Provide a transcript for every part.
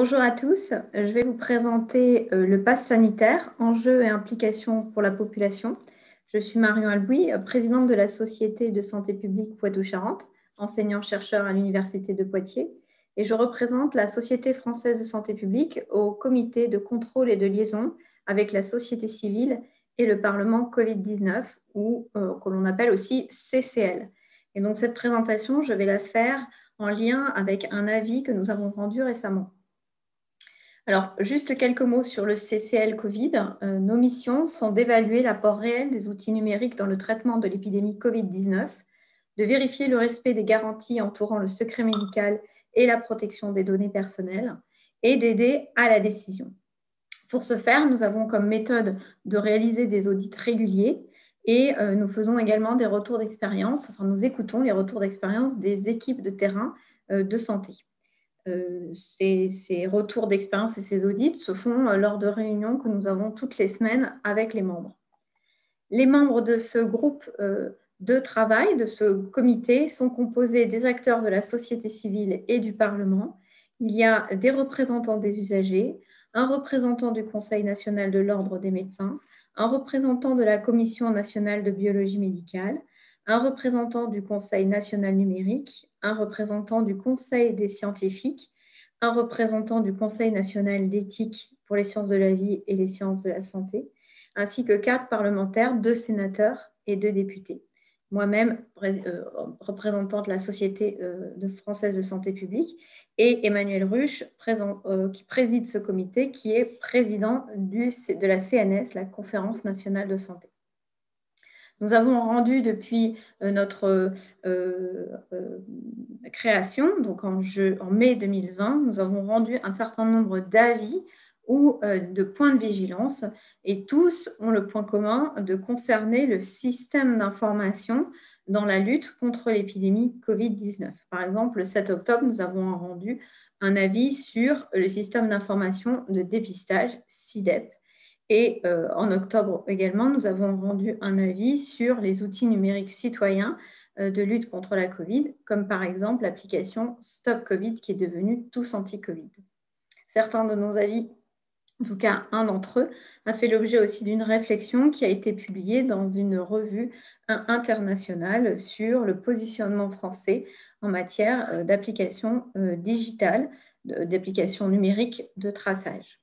Bonjour à tous, je vais vous présenter le pass sanitaire, enjeux et implications pour la population. Je suis Marion Albouy, présidente de la Société de santé publique Poitou-Charentes, enseignant-chercheur à l'Université de Poitiers, et je représente la Société française de santé publique au comité de contrôle et de liaison avec la société civile et le Parlement Covid-19, ou que l'on appelle aussi CCL. Et donc cette présentation, je vais la faire en lien avec un avis que nous avons rendu récemment. Alors, juste quelques mots sur le CCL Covid. Nos missions sont d'évaluer l'apport réel des outils numériques dans le traitement de l'épidémie Covid-19, de vérifier le respect des garanties entourant le secret médical et la protection des données personnelles, et d'aider à la décision. Pour ce faire, nous avons comme méthode de réaliser des audits réguliers et nous faisons également des retours d'expérience, enfin nous écoutons les retours d'expérience des équipes de terrain de santé. Ces retours d'expérience et ces audits se font lors de réunions que nous avons toutes les semaines avec les membres. Les membres de ce groupe de travail, de ce comité, sont composés des acteurs de la société civile et du Parlement. Il y a des représentants des usagers, un représentant du Conseil national de l'Ordre des médecins, un représentant de la Commission nationale de biologie médicale, un représentant du Conseil national numérique, un représentant du Conseil des scientifiques, un représentant du Conseil national d'éthique pour les sciences de la vie et les sciences de la santé, ainsi que 4 parlementaires, 2 sénateurs et 2 députés. Moi-même, représentante de la Société française de santé publique, et Emmanuel Ruche, qui préside ce comité, qui est président de la CNS, la Conférence nationale de santé. Nous avons rendu depuis notre création, donc en mai 2020, nous avons rendu un certain nombre d'avis ou de points de vigilance, et tous ont le point commun de concerner le système d'information dans la lutte contre l'épidémie Covid-19. Par exemple, le 7 octobre, nous avons rendu un avis sur le système d'information de dépistage, SI-DEP, et en octobre également, nous avons rendu un avis sur les outils numériques citoyens de lutte contre la Covid, comme par exemple l'application Stop Covid qui est devenue Tous Anti-Covid. Certains de nos avis, en tout cas un d'entre eux, a fait l'objet aussi d'une réflexion qui a été publiée dans une revue internationale sur le positionnement français en matière d'application digitale, d'application numérique de traçage.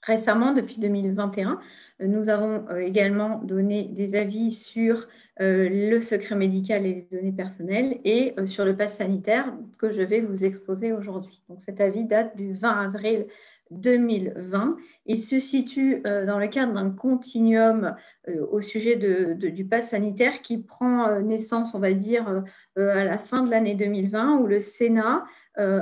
Récemment, depuis 2021, nous avons également donné des avis sur le secret médical et les données personnelles et sur le pass sanitaire que je vais vous exposer aujourd'hui. Donc, cet avis date du 20 avril 2020. Il se situe dans le cadre d'un continuum au sujet du pass sanitaire qui prend naissance, on va dire, à la fin de l'année 2020, où le Sénat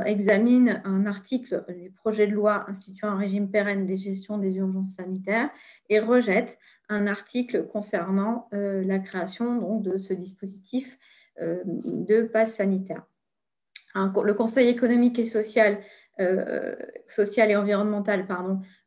examine un article du projet de loi instituant un régime pérenne des gestions des urgences sanitaires et rejette un article concernant la création donc, de ce dispositif de pass sanitaire. Le Conseil économique et social et environnemental,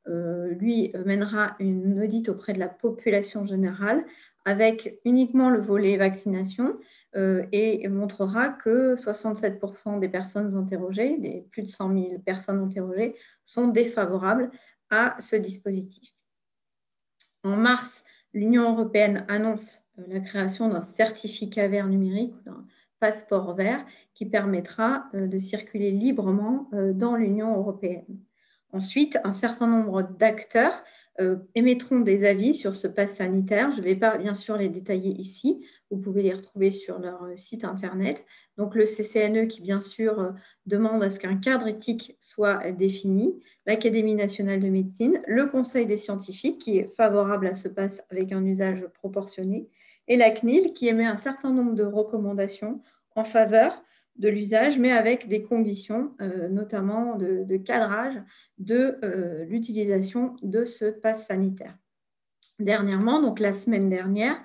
lui mènera une audit auprès de la population générale avec uniquement le volet vaccination et montrera que 67% des personnes interrogées, des plus de 100 000 personnes interrogées, sont défavorables à ce dispositif. En mars, l'Union européenne annonce la création d'un certificat vert numérique, d'un passeport vert, qui permettra de circuler librement dans l'Union européenne. Ensuite, un certain nombre d'acteurs émettront des avis sur ce pass sanitaire. Je ne vais pas bien sûr les détailler ici, vous pouvez les retrouver sur leur site internet. Donc le CCNE qui bien sûr demande à ce qu'un cadre éthique soit défini, l'Académie nationale de médecine, le Conseil des scientifiques qui est favorable à ce pass avec un usage proportionné, et la CNIL qui émet un certain nombre de recommandations en faveur de l'usage, mais avec des conditions, notamment de cadrage de l'utilisation de ce pass sanitaire. Dernièrement, donc la semaine dernière,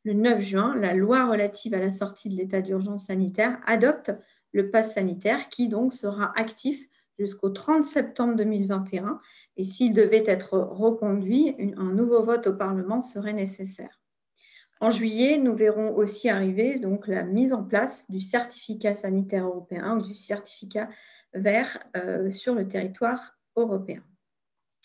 le 9 juin, la loi relative à la sortie de l'état d'urgence sanitaire adopte le pass sanitaire qui donc sera actif jusqu'au 30 septembre 2021. Et s'il devait être reconduit, un nouveau vote au Parlement serait nécessaire. En juillet, nous verrons aussi arriver donc, la mise en place du certificat sanitaire européen ou du certificat sur le territoire européen.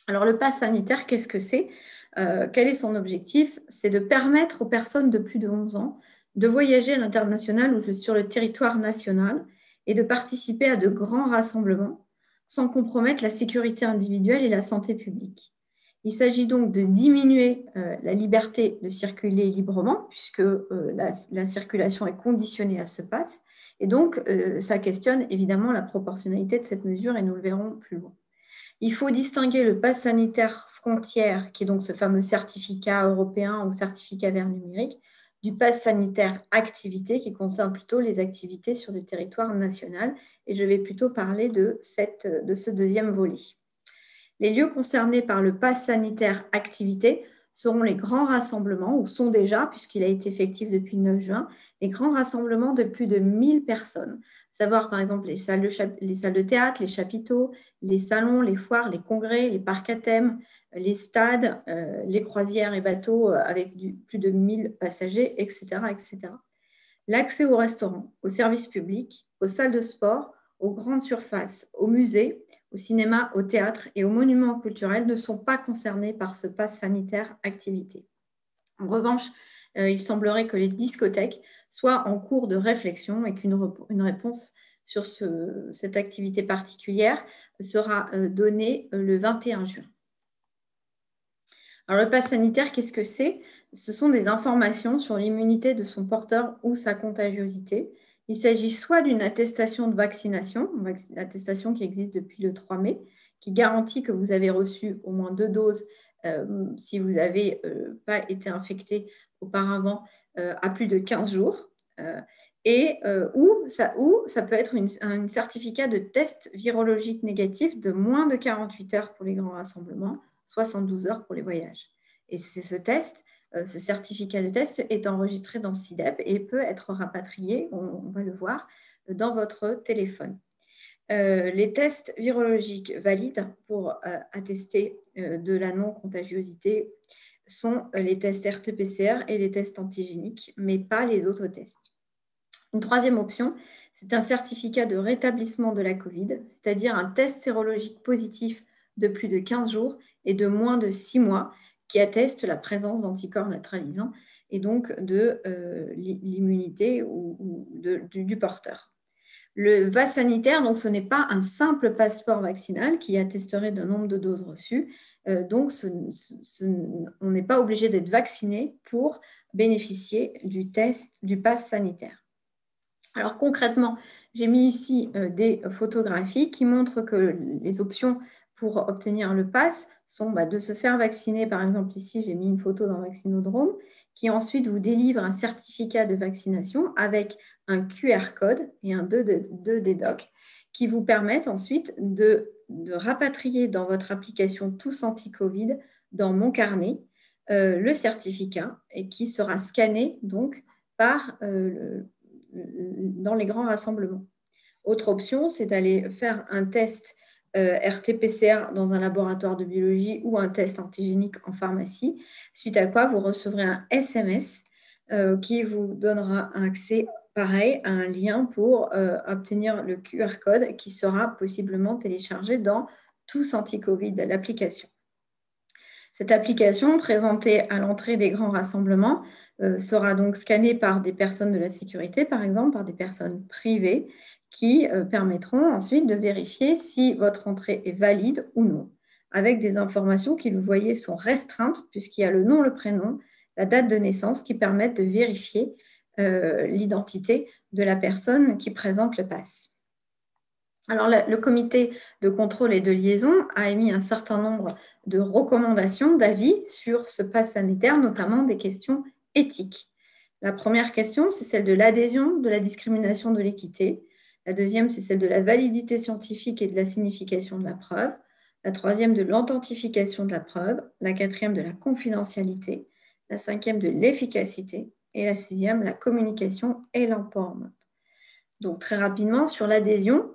Alors, le pass sanitaire, qu'est-ce que c'est? Quel est son objectif? C'est de permettre aux personnes de plus de 11 ans de voyager à l'international ou sur le territoire national et de participer à de grands rassemblements sans compromettre la sécurité individuelle et la santé publique. Il s'agit donc de diminuer la liberté de circuler librement, puisque la circulation est conditionnée à ce pass. Et donc, ça questionne évidemment la proportionnalité de cette mesure, et nous le verrons plus loin. Il faut distinguer le pass sanitaire frontière, qui est donc ce fameux certificat européen ou certificat vert numérique, du pass sanitaire activité, qui concerne plutôt les activités sur le territoire national. Et je vais plutôt parler de ce deuxième volet. Les lieux concernés par le pass sanitaire activité seront les grands rassemblements, ou sont déjà, puisqu'il a été effectif depuis le 9 juin, les grands rassemblements de plus de 1000 personnes, savoir par exemple les salles de théâtre, les chapiteaux, les salons, les foires, les congrès, les parcs à thème, les stades, les croisières et bateaux avec plus de 1000 passagers, etc., etc. L'accès aux restaurants, aux services publics, aux salles de sport, aux grandes surfaces, aux musées, au cinéma, au théâtre et aux monuments culturels ne sont pas concernés par ce pass sanitaire activité. En revanche, il semblerait que les discothèques soient en cours de réflexion et qu'une réponse sur cette activité particulière sera donnée le 21 juin. Alors, le pass sanitaire, qu'est-ce que c'est? Ce sont des informations sur l'immunité de son porteur ou sa contagiosité. Il s'agit soit d'une attestation de vaccination, une attestation qui existe depuis le 3 mai, qui garantit que vous avez reçu au moins 2 doses si vous n'avez pas été infecté auparavant à plus de 15 jours, ou ça peut être un certificat de test virologique négatif de moins de 48 heures pour les grands rassemblements, 72 heures pour les voyages. Et c'est ce certificat de test est enregistré dans SI-DEP et peut être rapatrié, on va le voir, dans votre téléphone. Les tests virologiques valides pour attester de la non-contagiosité sont les tests RT-PCR et les tests antigéniques, mais pas les autres tests. Une troisième option, c'est un certificat de rétablissement de la COVID, c'est-à-dire un test sérologique positif de plus de 15 jours et de moins de 6 mois qui atteste la présence d'anticorps neutralisants et donc de l'immunité du porteur. Le pass sanitaire, donc, ce n'est pas un simple passeport vaccinal qui attesterait d'un nombre de doses reçues. Donc, on n'est pas obligé d'être vacciné pour bénéficier du pass sanitaire. Alors, concrètement, j'ai mis ici des photographies qui montrent que les options pour obtenir le pass sont de se faire vacciner. Par exemple, ici, j'ai mis une photo d'un vaccinodrome qui ensuite vous délivre un certificat de vaccination avec un QR code et un 2D doc qui vous permettent ensuite de rapatrier dans votre application Tous Anti-Covid dans Mon Carnet le certificat et qui sera scanné donc dans les grands rassemblements. Autre option, c'est d'aller faire un test RT-PCR dans un laboratoire de biologie ou un test antigénique en pharmacie, suite à quoi vous recevrez un SMS qui vous donnera un accès pareil à un lien pour obtenir le QR code qui sera possiblement téléchargé dans Tous Anti-Covid, l'application. Cette application, présentée à l'entrée des grands rassemblements, sera donc scannée par des personnes de la sécurité, par exemple, par des personnes privées, qui permettront ensuite de vérifier si votre entrée est valide ou non, avec des informations qui, vous voyez, sont restreintes, puisqu'il y a le nom, le prénom, la date de naissance, qui permettent de vérifier l'identité de la personne qui présente le pass. Alors, le comité de contrôle et de liaison a émis un certain nombre de recommandations, d'avis sur ce pass sanitaire, notamment des questions éthiques. La première question, c'est celle de l'adhésion, de la discrimination, de l'équité. La deuxième, c'est celle de la validité scientifique et de la signification de la preuve. La troisième, de l'authentification de la preuve. La quatrième, de la confidentialité. La cinquième, de l'efficacité. Et la sixième, la communication et l'empowerment. Donc, très rapidement, sur l'adhésion,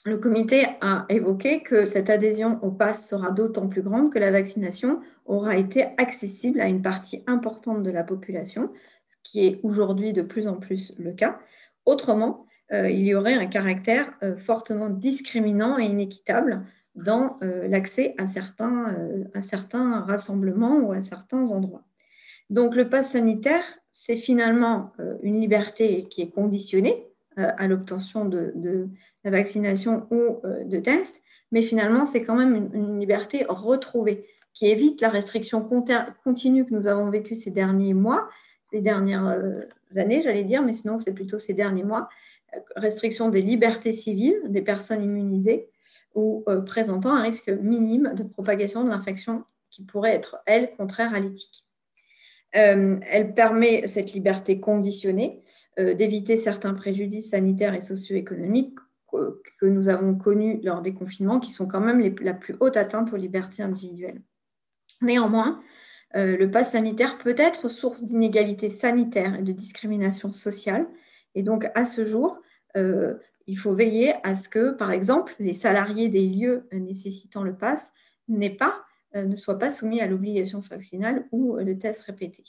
le comité a évoqué que cette adhésion au pass sera d'autant plus grande que la vaccination aura été accessible à une partie importante de la population, ce qui est aujourd'hui de plus en plus le cas. Autrement, il y aurait un caractère fortement discriminant et inéquitable dans l'accès à certains rassemblements ou à certains endroits. Donc, le pass sanitaire, c'est finalement une liberté qui est conditionnée à l'obtention de la vaccination ou de tests, mais finalement, c'est quand même une liberté retrouvée qui évite la restriction continue que nous avons vécue ces derniers mois, ces dernières années, j'allais dire, mais sinon, c'est plutôt ces derniers mois, restriction des libertés civiles des personnes immunisées ou présentant un risque minime de propagation de l'infection qui pourrait être, elle, contraire à l'éthique. Elle permet, cette liberté conditionnée, d'éviter certains préjudices sanitaires et socio-économiques que nous avons connus lors des confinements, qui sont quand même la plus haute atteinte aux libertés individuelles. Néanmoins, le pass sanitaire peut être source d'inégalités sanitaires et de discrimination sociale. Et donc, à ce jour, il faut veiller à ce que, par exemple, les salariés des lieux nécessitant le pass ne soient pas soumis à l'obligation vaccinale ou le test répété.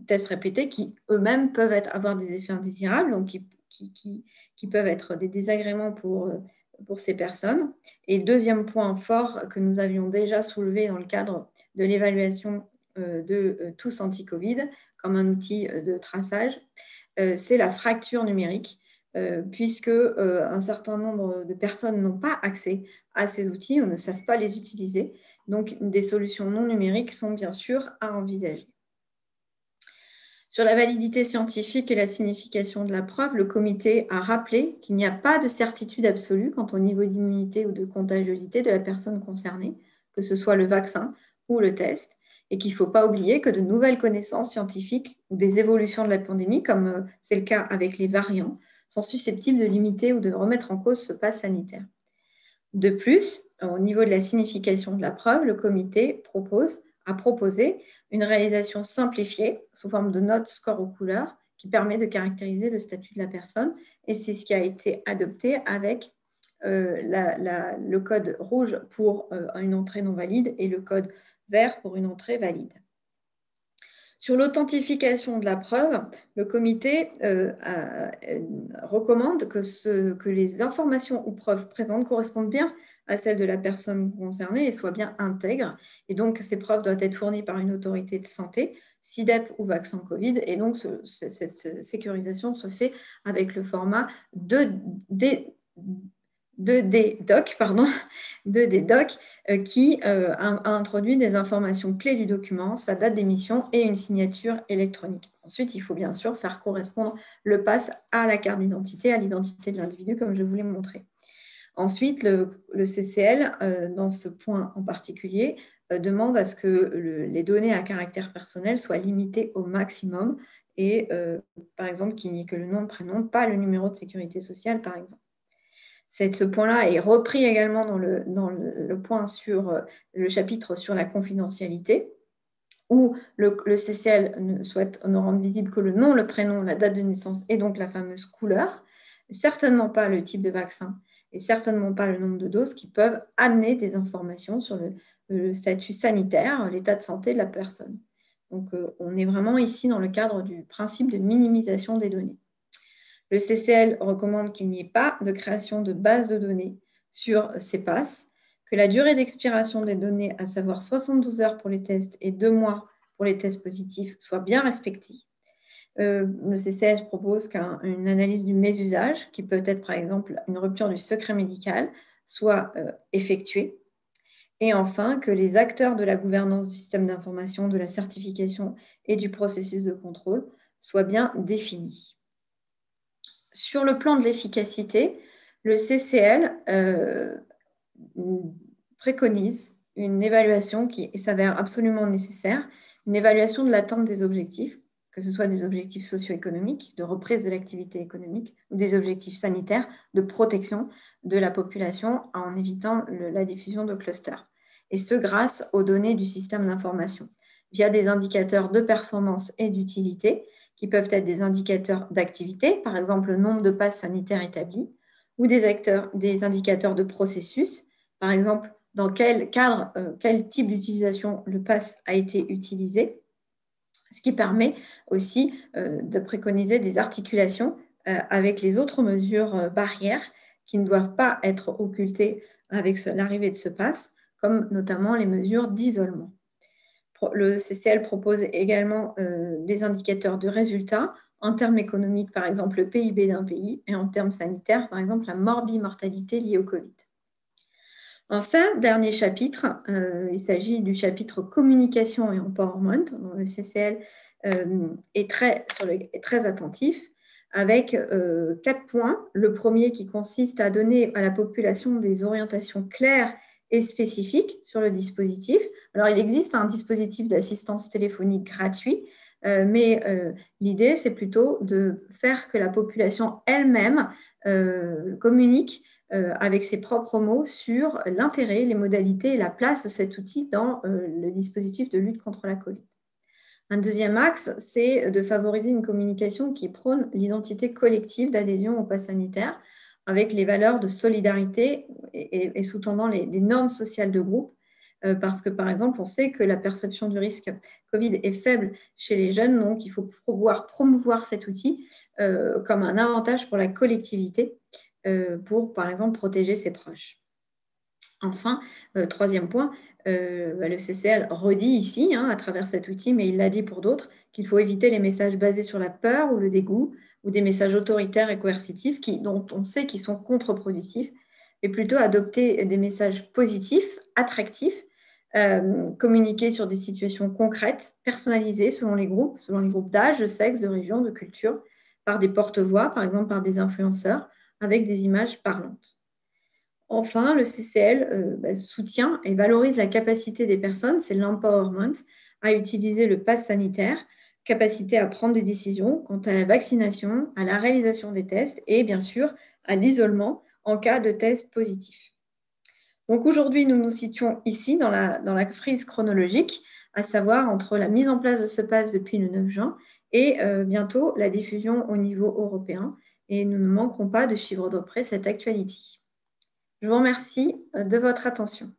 Tests répétés qui eux-mêmes peuvent avoir des effets indésirables, donc qui peuvent être des désagréments pour ces personnes. Et deuxième point fort que nous avions déjà soulevé dans le cadre de l'évaluation de tous anti-Covid comme un outil de traçage, c'est la fracture numérique, puisque un certain nombre de personnes n'ont pas accès à ces outils ou ne savent pas les utiliser. Donc, des solutions non numériques sont bien sûr à envisager. Sur la validité scientifique et la signification de la preuve, le comité a rappelé qu'il n'y a pas de certitude absolue quant au niveau d'immunité ou de contagiosité de la personne concernée, que ce soit le vaccin ou le test, et qu'il ne faut pas oublier que de nouvelles connaissances scientifiques ou des évolutions de la pandémie, comme c'est le cas avec les variants, sont susceptibles de limiter ou de remettre en cause ce pass sanitaire. De plus, au niveau de la signification de la preuve, le comité a proposé une réalisation simplifiée sous forme de notes, score ou couleurs qui permet de caractériser le statut de la personne. Et c'est ce qui a été adopté avec le code rouge pour une entrée non valide et le code vert pour une entrée valide. Sur l'authentification de la preuve, le comité recommande que les informations ou preuves présentes correspondent bien à celles de la personne concernée et soient bien intègres. Et donc, ces preuves doivent être fournies par une autorité de santé, SIDEP ou vaccin Covid. Et donc, cette sécurisation se fait avec le format 2D-Doc, qui a introduit des informations clés du document, sa date d'émission et une signature électronique. Ensuite, il faut bien sûr faire correspondre le pass à la carte d'identité, à l'identité de l'individu, comme je vous l'ai montré. Ensuite, le CCL, dans ce point en particulier, demande à ce que les données à caractère personnel soient limitées au maximum et, par exemple, qu'il n'y ait que le nom, le prénom, pas le numéro de sécurité sociale, par exemple. Ce point-là est repris également dans le point sur le chapitre sur la confidentialité, où le CCL souhaite ne rendre visible que le nom, le prénom, la date de naissance et donc la fameuse couleur, certainement pas le type de vaccin et certainement pas le nombre de doses qui peuvent amener des informations sur le statut sanitaire, l'état de santé de la personne. Donc, on est vraiment ici dans le cadre du principe de minimisation des données. Le CCL recommande qu'il n'y ait pas de création de base de données sur ces passes, que la durée d'expiration des données, à savoir 72 heures pour les tests et 2 mois pour les tests positifs, soit bien respectée. Le CCL propose qu'une analyse du mésusage, qui peut être par exemple une rupture du secret médical, soit effectuée. Et enfin, que les acteurs de la gouvernance du système d'information, de la certification et du processus de contrôle soient bien définis. Sur le plan de l'efficacité, le CCL préconise une évaluation qui s'avère absolument nécessaire, une évaluation de l'atteinte des objectifs, que ce soit des objectifs socio-économiques, de reprise de l'activité économique, ou des objectifs sanitaires, de protection de la population en évitant la diffusion de clusters. Et ce, grâce aux données du système d'information, via des indicateurs de performance et d'utilité, qui peuvent être des indicateurs d'activité, par exemple le nombre de passes sanitaires établis, ou des indicateurs de processus, par exemple dans quel cadre, quel type d'utilisation le pass a été utilisé, ce qui permet aussi de préconiser des articulations avec les autres mesures barrières qui ne doivent pas être occultées avec l'arrivée de ce pass, comme notamment les mesures d'isolement. Le CCL propose également des indicateurs de résultats en termes économiques, par exemple le PIB d'un pays, et en termes sanitaires, par exemple la morbimortalité liée au Covid. Enfin, dernier chapitre, il s'agit du chapitre communication et empowerment, dont le CCL est très attentif, avec 4 points. Le premier qui consiste à donner à la population des orientations claires et spécifiques sur le dispositif. Alors, il existe un dispositif d'assistance téléphonique gratuit, mais l'idée, c'est plutôt de faire que la population elle-même communique avec ses propres mots sur l'intérêt, les modalités et la place de cet outil dans le dispositif de lutte contre la Covid. Un deuxième axe, c'est de favoriser une communication qui prône l'identité collective d'adhésion au pass sanitaire avec les valeurs de solidarité et sous-tendant les normes sociales de groupe, parce que, par exemple, on sait que la perception du risque Covid est faible chez les jeunes, donc il faut pouvoir promouvoir cet outil comme un avantage pour la collectivité, pour, par exemple, protéger ses proches. Enfin, troisième point, le CCL redit ici, à travers cet outil, mais il l'a dit pour d'autres, qu'il faut éviter les messages basés sur la peur ou le dégoût, ou des messages autoritaires et coercitifs dont on sait qu'ils sont contre-productifs, mais plutôt adopter des messages positifs, attractifs, communiquer sur des situations concrètes, personnalisées selon les groupes d'âge, de sexe, de région, de culture, par des porte-voix, par exemple par des influenceurs, avec des images parlantes. Enfin, le CCL soutient et valorise la capacité des personnes, c'est l'empowerment, à utiliser le pass sanitaire, capacité à prendre des décisions quant à la vaccination, à la réalisation des tests et bien sûr à l'isolement en cas de test positif. Donc aujourd'hui, nous nous situons ici dans la frise chronologique, à savoir entre la mise en place de ce pass depuis le 9 juin et bientôt la diffusion au niveau européen. Et nous ne manquerons pas de suivre de près cette actualité. Je vous remercie de votre attention.